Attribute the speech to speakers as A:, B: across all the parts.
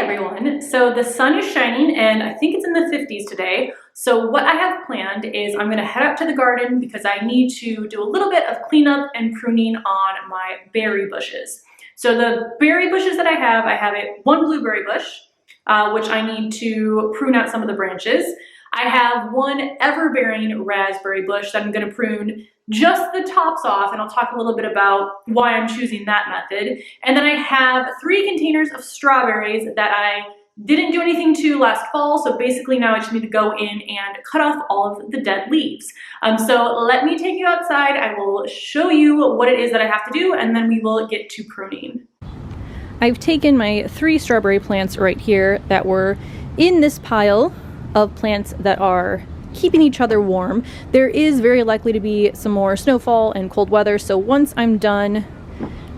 A: everyone. So the sun is shining and I think it's in the 50s today. So what I have planned is I'm gonna head up to the garden because I need to do a little bit of cleanup and pruning on my berry bushes. So the berry bushes that I have one blueberry bush, which I need to prune out some of the branches. I have one ever-bearing raspberry bush that I'm gonna prune just the tops off, and I'll talk a little bit about why I'm choosing that method. And then I have 3 containers of strawberries that I didn't do anything to last fall, so basically now I just need to go in and cut off all of the dead leaves. So let me take you outside, I will show you what it is that I have to do, and then we will get to pruning.
B: I've taken my 3 strawberry plants right here that were in this pile of plants that are keeping each other warm. There is very likely to be some more snowfall and cold weather, so once I'm done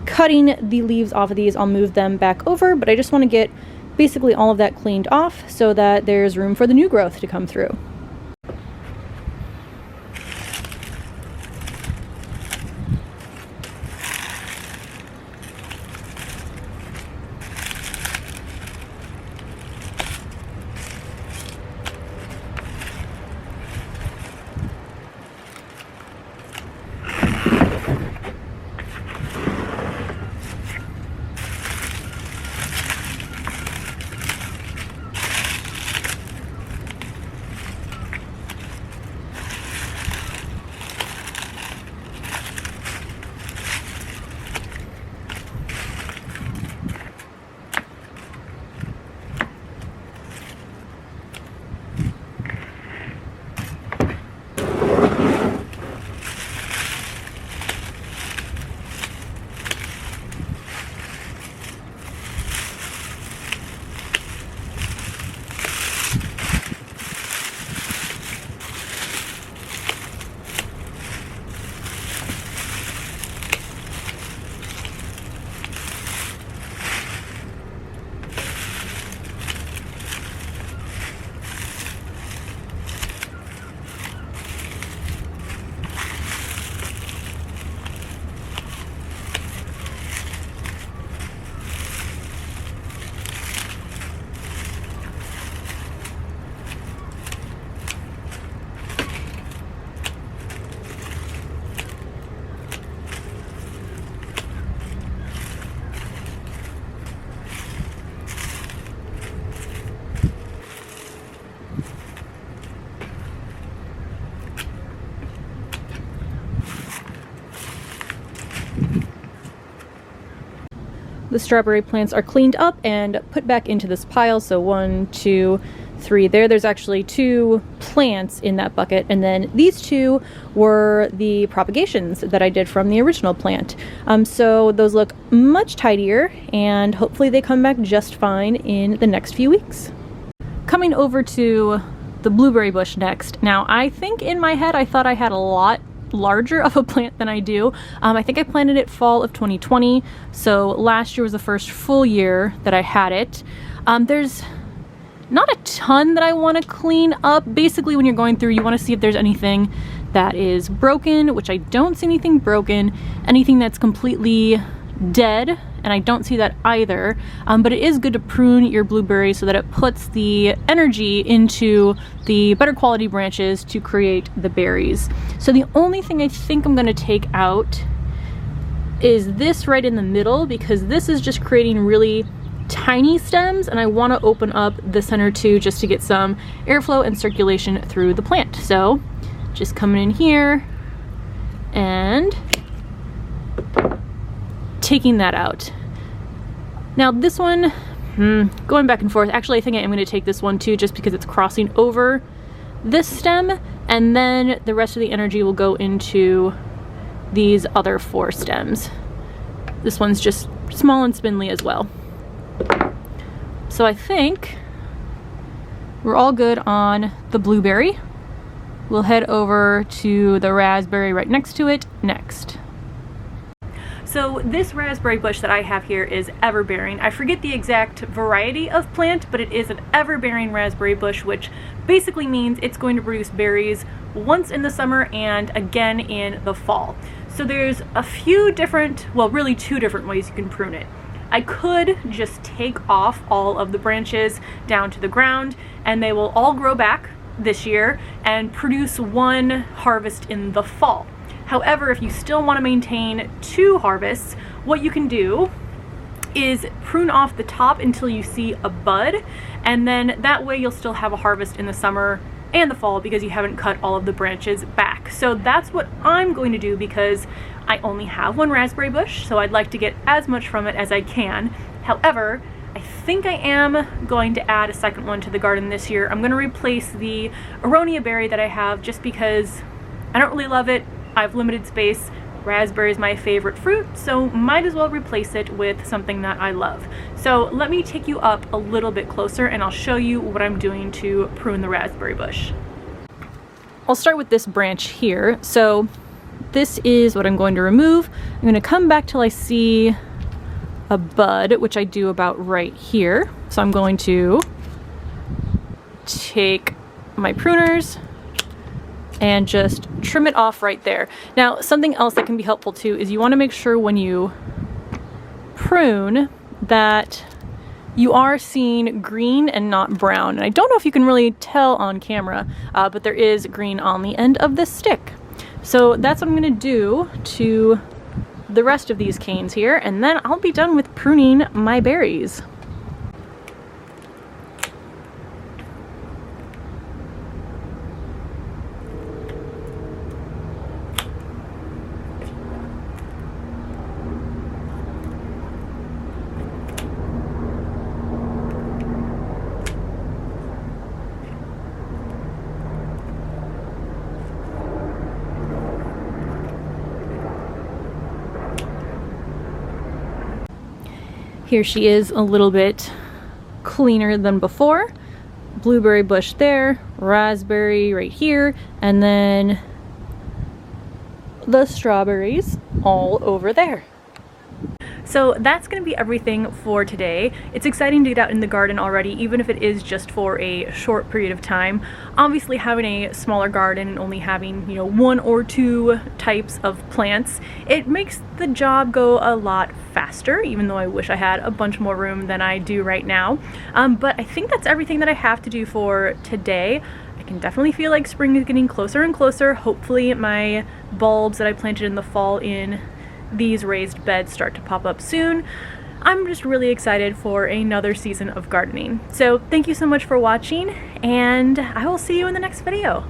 B: cutting the leaves off of these, I'll move them back over, but I just want to get basically all of that cleaned off so that there's room for the new growth to come through. The strawberry plants are cleaned up and put back into this pile. So 1, 2, 3 there. There's actually 2 plants in that bucket, and then these 2 were the propagations that I did from the original plant. So those look much tidier, and hopefully they come back just fine in the next few weeks. Coming over to the blueberry bush next. Now, I think in my head I thought I had a lot larger of a plant than I do. I think I planted it fall of 2020, so last year was the first full year that I had it. There's not a ton that I want to clean up. Basically, when you're going through, you want to see if there's anything that is broken, which I don't see anything broken, anything that's completely dead, and I don't see that either. But it is good to prune your blueberry so that it puts the energy into the better quality branches to create the berries. So the only thing I think I'm going to take out is this right in the middle, because this is just creating really tiny stems, and I want to open up the center too, just to get some airflow and circulation through the plant. So just coming in here and taking that out. Now this one, going back and forth. Actually, I think I am going to take this one too, just because it's crossing over this stem, and then the rest of the energy will go into these other 4 stems. This one's just small and spindly as well. So I think we're all good on the blueberry. We'll head over to the raspberry right next to it next. So this raspberry bush that I have here is ever-bearing. I forget the exact variety of plant, but it is an ever-bearing raspberry bush, which basically means it's going to produce berries once in the summer and again in the fall. So there's a few different, well, really 2 different ways you can prune it.
A: I could just take off all of the branches down to the ground and they will all grow back this year and produce one harvest in the fall. However, if you still want to maintain 2 harvests, what you can do is prune off the top until you see a bud, and then that way you'll still have a harvest in the summer and the fall because you haven't cut all of the branches back. So that's what I'm going to do because I only have 1 raspberry bush, so I'd like to get as much from it as I can. However, I think I am going to add a second one to the garden this year. I'm going to replace the aronia berry that I have just because I don't really love it. I have limited space. Raspberry is my favorite fruit, so might as well replace it with something that I love. So let me take you up a little bit closer and I'll show you what I'm doing to prune the raspberry bush. I'll start with this branch here. So this is what I'm going to remove. I'm going to come back till I see a bud, which I do about right here. So I'm going to take my pruners and just trim it off right there. Now, something else that can be helpful too is you want to make sure when you prune that you are seeing green and not brown. And I don't know if you can really tell on camera, but there is green on the end of this stick. So that's what I'm going to do to the rest of these canes here, and then I'll be done with pruning my berries. Here she is a little bit cleaner than before. Blueberry bush there, raspberry right here, and then the strawberries all over there. So that's going to be everything for today. It's exciting to get out in the garden already, even if it is just for a short period of time. Obviously, having a smaller garden and only having, 1 or 2 types of plants, it makes the job go a lot faster, even though I wish I had a bunch more room than I do right now. But I think that's everything that I have to do for today. I can definitely feel like spring is getting closer and closer. Hopefully my bulbs that I planted in the fall in these raised beds start to pop up soon. I'm just really excited for another season of gardening. So thank you so much for watching, and I will see you in the next video.